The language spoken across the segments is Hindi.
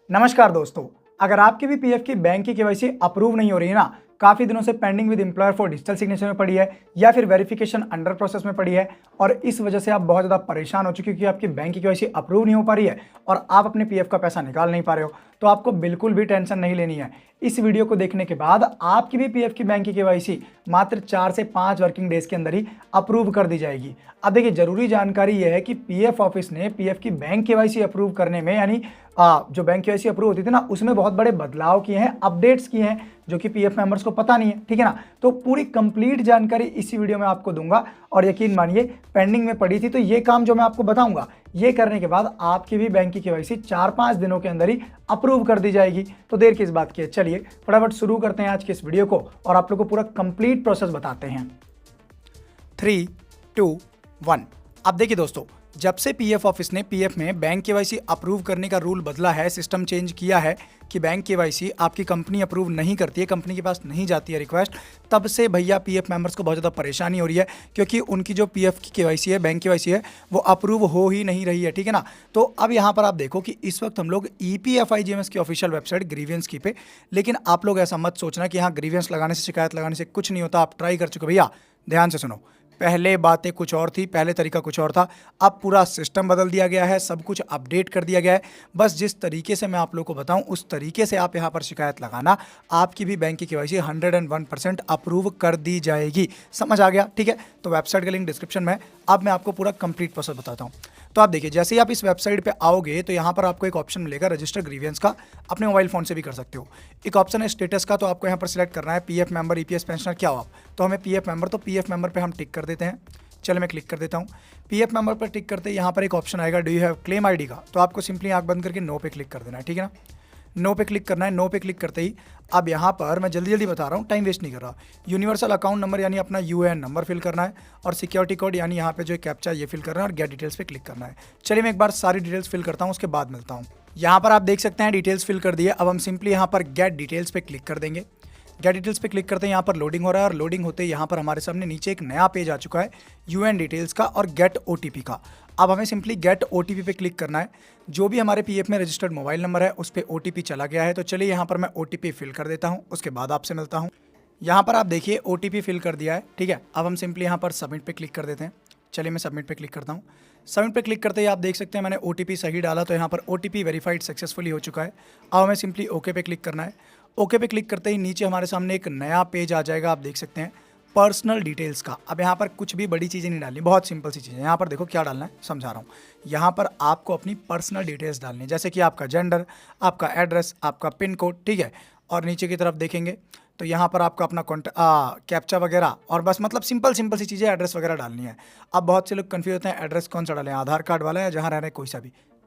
नमस्कार दोस्तों, अगर आपके भी पीएफ की बैंक की केवाईसी अप्रूव नहीं हो रही है ना, काफी दिनों से pending with employer for digital signature में पड़ी है या फिर वेरिफिकेशन अंडर प्रोसेस में पड़ी है और इस वजह से आप बहुत ज्यादा परेशान हो चुके हो कि आपकी बैंक की केवाईसी अप्रूव नहीं हो पा रही है और आप अपने पीएफ का पैसा निकाल नहीं पा रहे हो, तो आपको बिल्कुल भी टेंशन नहीं लेनी है। इस वीडियो को देखने के बाद आपकी भी पीएफ की बैंक की केवाईसी मात्र 4 से 5 वर्किंग डेज के अंदर ही अप्रूव कर दी जाएगी। अब देखिए, जरूरी जानकारी यह है कि पीएफ ऑफिस ने पीएफ की बैंक केवाईसी अप्रूव करने में यानी जो बैंक केवाईसी अप्रूव होती थी ना, उसमें बहुत बड़े बदलाव किए हैं, अपडेट्स किए हैं, जो कि पीएफ मेंबर्स को पता नहीं है। ठीक है ना, तो पूरी कंप्लीट जानकारी इसी वीडियो में आपको दूंगा और यकीन मानिए पेंडिंग में पड़ी थी, तो ये काम जो मैं आपको बताऊंगा ये करने के बाद आपकी भी बैंक की केवाईसी 4-5 दिनों के अंदर ही अप्रूव कर दी जाएगी। तो देर किस बात की है, चलिए फटाफट शुरू करते हैं आज के इस वीडियो को और आप लोग को पूरा कंप्लीट प्रोसेस बताते हैं। 3, 2, 1। अब देखिए दोस्तों, जब से पीएफ ऑफिस ने पीएफ में बैंक केवाईसी अप्रूव करने का रूल बदला है, सिस्टम चेंज किया है कि बैंक केवाईसी आपकी कंपनी अप्रूव नहीं करती है, कंपनी के पास नहीं जाती है रिक्वेस्ट, तब से भैया पीएफ मेंबर्स को बहुत ज़्यादा परेशानी हो रही है क्योंकि उनकी जो पीएफ की केवाईसी है, बैंक केवाईसी है, वो अप्रूव हो ही नहीं रही है। ठीक है ना, तो अब यहाँ पर आप देखो कि इस वक्त हम लोग EPFIGMS की ऑफिशियल वेबसाइट ग्रीवियंस की पे, लेकिन आप लोग ऐसा मत सोचना कि हाँ ग्रीवियंस लगाने से, शिकायत लगाने से कुछ नहीं होता। आप ट्राई कर चुके भैया, ध्यान से सुनो। पहले बातें कुछ और थी, पहले तरीका कुछ और था, अब पूरा सिस्टम बदल दिया गया है, सब कुछ अपडेट कर दिया गया है। बस जिस तरीके से मैं आप लोगों को बताऊं उस तरीके से आप यहां पर शिकायत लगाना, आपकी भी बैंक की केवाईसी 101% अप्रूव कर दी जाएगी। समझ आ गया? ठीक है, तो वेबसाइट का लिंक डिस्क्रिप्शन में है। अब मैं आपको पूरा कंप्लीट प्रोसेस बताता हूँ। तो आप देखिए, जैसे ही आप इस वेबसाइट पे आओगे तो यहाँ पर आपको एक ऑप्शन मिलेगा रजिस्टर ग्रीवियंस का, अपने मोबाइल फोन से भी कर सकते हो। एक ऑप्शन है स्टेटस का, तो आपको यहाँ पर सिलेक्ट करना है पीएफ मेंबर, ईपीएस पेंशनर क्या हो आप, तो हमें पीएफ मेंबर, तो पीएफ मेंबर पे हम टिक कर देते हैं। चलो मैं क्लिक कर देता हूँ। पीएफ मेंबर पर टिक करते यहाँ पर एक ऑप्शन आएगा do you have claim ID का, तो आपको सिंपली आंख बंद करके नो पे क्लिक कर देना है। ठीक है ना, नो पे क्लिक करना है। नो पे क्लिक करते ही अब यहाँ पर मैं जल्दी जल्दी बता रहा हूँ, टाइम वेस्ट नहीं कर रहा। यूनिवर्सल अकाउंट नंबर यानी अपना यूएएन नंबर फिल करना है और सिक्योरिटी कोड यानी यहाँ पे जो कैप्चा ये फिल करना है और गेट डिटेल्स पे क्लिक करना है। चलिए मैं एक बार सारी डिटेल्स फिल करता हूँ, उसके बाद मिलता हूँ। यहाँ पर आप देख सकते हैं डिटेल्स फिल कर दिए। अब हम सिंपली यहाँ पर गेट डिटेल्स पे क्लिक कर देंगे। गेट डिटेल्स पे क्लिक करते हैं, यहाँ पर लोडिंग हो रहा है और लोडिंग होते ही यहाँ पर हमारे सामने नीचे एक नया पेज आ चुका है यूएन डिटेल्स का और गेट ओटीपी का। अब हमें सिंपली गेट ओटीपी पे क्लिक करना है। जो भी हमारे पीएफ में रजिस्टर्ड मोबाइल नंबर है उस पर ओटीपी चला गया है, तो चलिए यहाँ पर मैं ओटीपी फिल कर देता हूँ, उसके बाद आपसे मिलता हूँ। यहाँ पर आप देखिए ओटीपी फिल कर दिया है। ठीक है, अब हम सिंपली यहाँ पर सबमिट पे क्लिक कर देते हैं। चलिए मैं सबमिट पे क्लिक करता हूँ। सबमिट पे क्लिक करते ही आप देख सकते हैं मैंने ओटीपी सही डाला, तो यहाँ पर ओटीपी वेरीफाइड सक्सेसफुली हो चुका है। अब हमें सिंपली ओके पे क्लिक करना है। ओके पे क्लिक करते ही नीचे हमारे सामने एक नया पेज आ जाएगा, आप देख सकते हैं पर्सनल डिटेल्स का। अब यहाँ पर कुछ भी बड़ी चीज़ें नहीं डालनी, बहुत सिंपल सी चीज़ें। यहाँ पर देखो क्या डालना है, समझा रहा हूँ। यहाँ पर आपको अपनी पर्सनल डिटेल्स डालनी है, जैसे कि आपका जेंडर, आपका एड्रेस, आपका पिन कोड। ठीक है, और नीचे की तरफ देखेंगे तो यहाँ पर आपका अपना कैप्चा वगैरह और बस मतलब सिंपल सी चीज़ें, एड्रेस वगैरह डालनी है। अब बहुत से लोग कन्फ्यूज होते हैं एड्रेस कौन सा डालें, आधार कार्ड वाला या जहाँ रह रहे हैं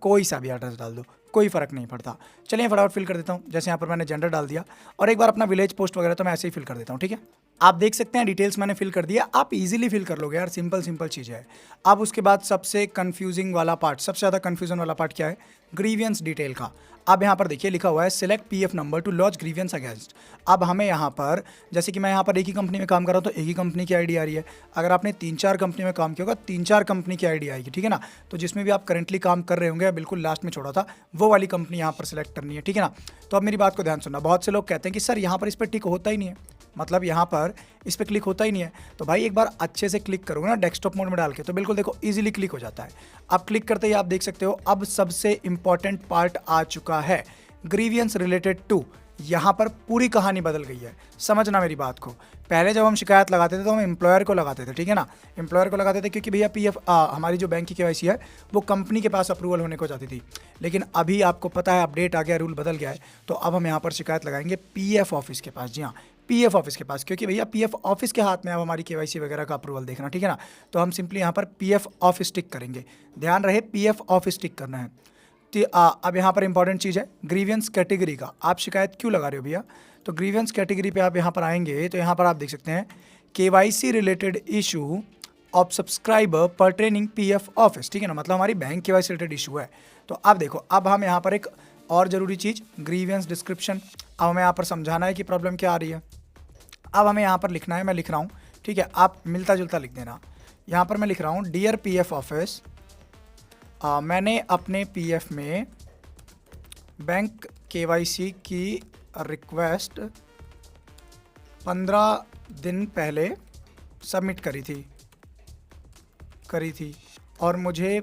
कोई सा भी एड्रेस डाल दो, कोई फ़र्क नहीं पड़ता। चलिए फटाफट फिल कर देता हूँ। जैसे यहाँ पर मैंने जेंडर डाल दिया और एक बार अपना विलेज पोस्ट वगैरह तो मैं ऐसे ही फिल कर देता हूँ। ठीक है, आप देख सकते हैं डिटेल्स मैंने फिल कर दिया। आप इजीली फिल कर लोगे यार, सिंपल चीज़ है। अब उसके बाद सबसे कंफ्यूजिंग वाला पार्ट, सबसे ज़्यादा कंफ्यूजन वाला पार्ट क्या है, ग्रीवियंस डिटेल का। अब यहाँ पर देखिए लिखा हुआ है select PF number two launch grievance against. अब हमें यहाँ पर, जैसे कि मैं यहाँ पर एक ही कंपनी में काम कर रहा हूँ तो एक ही कंपनी की आईडी आ रही है। अगर आपने 3-4 कंपनी में काम किया होगा, 3-4 कंपनी की आईडी आएगी। ठीक है ना, तो जिसमें भी आप करंटली काम कर रहे होंगे, बिल्कुल लास्ट में छोड़ा था वो वाली कंपनी यहाँ पर सिलेक्ट करनी है। ठीक है ना, तो अब मेरी बात को ध्यान सुनना। बहुत से लोग कहते हैं कि सर यहाँ पर इस पर टिक होता ही नहीं है, मतलब यहाँ पर इस पर क्लिक होता ही नहीं है। तो भाई एक बार अच्छे से क्लिक करोगे ना डेस्कटॉप मोड में डाल के, तो बिल्कुल देखो इजीली क्लिक हो जाता है। अब क्लिक करते ही आप देख सकते हो अब सबसे इंपॉर्टेंट पार्ट आ चुका है, ग्रीवियंस रिलेटेड टू। यहाँ पर पूरी कहानी बदल गई है, समझना मेरी बात को। पहले जब हम शिकायत लगाते थे तो हम एम्प्लॉयर को लगाते थे। ठीक है ना, एम्प्लॉयर को लगाते थे क्योंकि भैया पीएफ हमारी जो बैंक की केवाईसी है वो कंपनी के पास अप्रूवल होने को जाती थी। लेकिन अभी आपको पता है अपडेट आ गया, रूल बदल गया है, तो अब हम यहाँ पर शिकायत लगाएंगे पीएफ ऑफिस के पास। जी हाँ, पीएफ ऑफिस के पास, क्योंकि भैया पीएफ ऑफिस के हाथ में अब हमारी केवाईसी वगैरह का अप्रूवल देखना। ठीक है ना, तो हम सिंपली यहाँ पर पीएफ ऑफिस टिक करेंगे। ध्यान रहे पीएफ ऑफिस टिक करना है। अब यहाँ पर इंपॉर्टेंट चीज़ है ग्रीवियंस कैटेगरी का। आप शिकायत क्यों लगा रहे हो भैया, तो ग्रीवियंस कैटेगरी पे आप यहाँ पर आएंगे तो यहाँ पर आप देख सकते हैं KYC related issue of subscriber pertaining PF office. ठीक है ना, मतलब हमारी बैंक केवाईसी रिलेटेड इशू है। तो अब देखो, अब हम यहाँ पर एक और ज़रूरी चीज़ ग्रीवियंस डिस्क्रिप्शन, अब हमें यहाँ पर समझाना है कि प्रॉब्लम क्या आ रही है। अब हमें यहाँ पर लिखना है, मैं लिख रहा हूँ। ठीक है, आप मिलता जुलता लिख देना। यहाँ पर मैं लिख रहा हूँ डियर पीएफ ऑफिस, मैंने अपने पीएफ में बैंक केवाईसी की रिक्वेस्ट 15 दिन पहले सबमिट करी थी और मुझे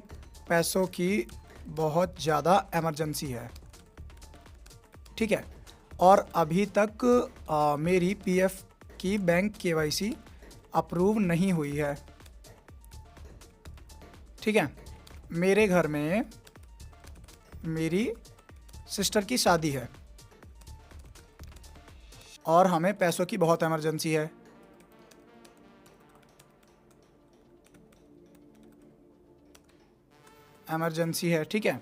पैसों की बहुत ज़्यादा इमरजेंसी है, ठीक है, और अभी तक मेरी पीएफ की बैंक केवाईसी अप्रूव नहीं हुई है, ठीक है। मेरे घर में मेरी सिस्टर की शादी है और हमें पैसों की बहुत इमरजेंसी है, ठीक है।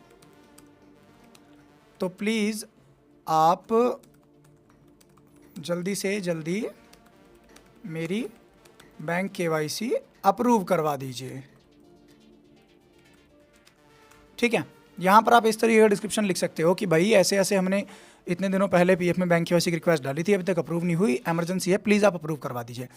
तो प्लीज़ आप जल्दी से जल्दी मेरी बैंक केवाईसी अप्रूव करवा दीजिए, ठीक है। यहाँ पर आप इस तरीके का डिस्क्रिप्शन लिख सकते हो कि भाई ऐसे ऐसे हमने इतने दिनों पहले पीएफ में बैंक केवाईसी की रिक्वेस्ट डाली थी, अभी तक अप्रूव नहीं हुई, इमरजेंसी है, प्लीज़ आप अप्रूव करवा दीजिए।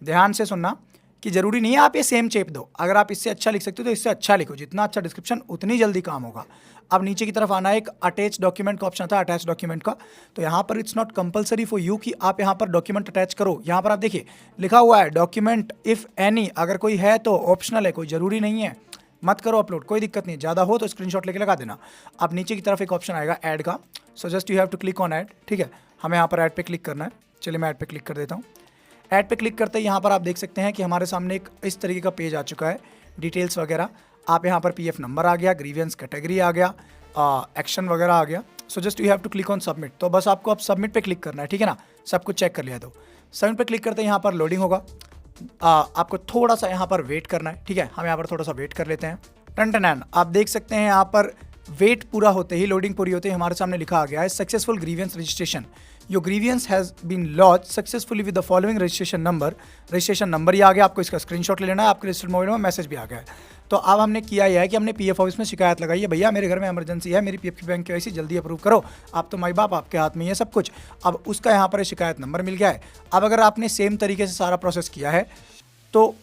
ध्यान से सुनना कि ज़रूरी नहीं है आप ये सेम चेप दो, अगर आप इससे अच्छा लिख सकते हो तो इससे अच्छा लिखो, जितना अच्छा डिस्क्रिप्शन उतनी जल्दी काम होगा। अब नीचे की तरफ आना है, एक अटैच डॉक्यूमेंट का ऑप्शन था, अटैच डॉक्यूमेंट का, तो यहाँ पर it's not compulsory for you कि आप यहाँ पर डॉक्यूमेंट अटैच करो। यहाँ पर आप देखिए लिखा हुआ है डॉक्यूमेंट इफ़ एनी, अगर कोई है तो ऑप्शनल है, कोई ज़रूरी नहीं है, मत करो अपलोड, कोई दिक्कत नहीं, ज़्यादा हो तो स्क्रीनशॉट लेके लगा देना। अब नीचे की तरफ एक ऑप्शन आएगा ऐड का, so just you have to click on add, ठीक है। हमें यहाँ पर ऐड पे क्लिक करना है, चलिए मैं ऐड पे क्लिक कर देता हूँ। ऐड पे क्लिक करते ही यहाँ पर आप देख सकते हैं कि हमारे सामने एक इस तरीके का पेज आ चुका है, डिटेल्स वगैरह, आप यहाँ पर पीएफ नंबर आ गया, ग्रीवियंस कैटेगरी आ गया, एक्शन वगैरह आ गया। So just you have to click on submit, तो बस आपको अब सबमिट पे क्लिक करना है, ठीक है ना, सब कुछ चेक कर लिया तो सबमिट पे क्लिक करते ही यहाँ पर लोडिंग होगा, आपको थोड़ा सा यहाँ पर वेट करना है, ठीक है। हम यहाँ पर थोड़ा सा वेट कर लेते हैं। टन आप देख सकते हैं यहाँ पर वेट पूरा होते ही, लोडिंग पूरी होते ही हमारे सामने लिखा आ गया है successful grievance registration, your grievance has been launched successfully with the following registration number ही आ गया, आपको इसका स्क्रीनशॉट ले लेना है, आपके रजिस्टर्ड मोबाइल में मैसेज भी आ गया है। तो अब हमने किया यह है कि हमने पीएफ ऑफिस में शिकायत लगाई है, भैया मेरे घर में इमरजेंसी है, मेरी पीएफ की बैंक केवाईसी जल्दी अप्रूव करो, आप तो माई बाप, आपके हाथ में ये सब कुछ। अब उसका यहाँ पर शिकायत नंबर मिल गया है। अब अगर आपने सेम तरीके से सारा प्रोसेस किया है तो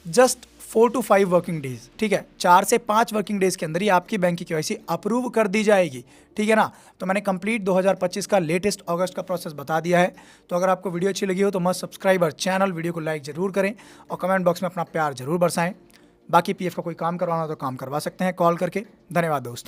जस्ट 4 to 5 वर्किंग डेज, ठीक है, 4 से 5 वर्किंग डेज के अंदर ही आपकी बैंक की केवाईसी अप्रूव कर दी जाएगी, ठीक है ना। तो मैंने कंप्लीट 2025 का लेटेस्ट अगस्त का प्रोसेस बता दिया है। तो अगर आपको वीडियो अच्छी लगी हो तो मस्ट सब्सक्राइब और चैनल, वीडियो को लाइक जरूर करें और कमेंट बॉक्स में अपना प्यार जरूर बरसाएं। बाकी पीएफ का कोई काम करवाना हो तो काम करवा सकते हैं कॉल करके। धन्यवाद दोस्तों।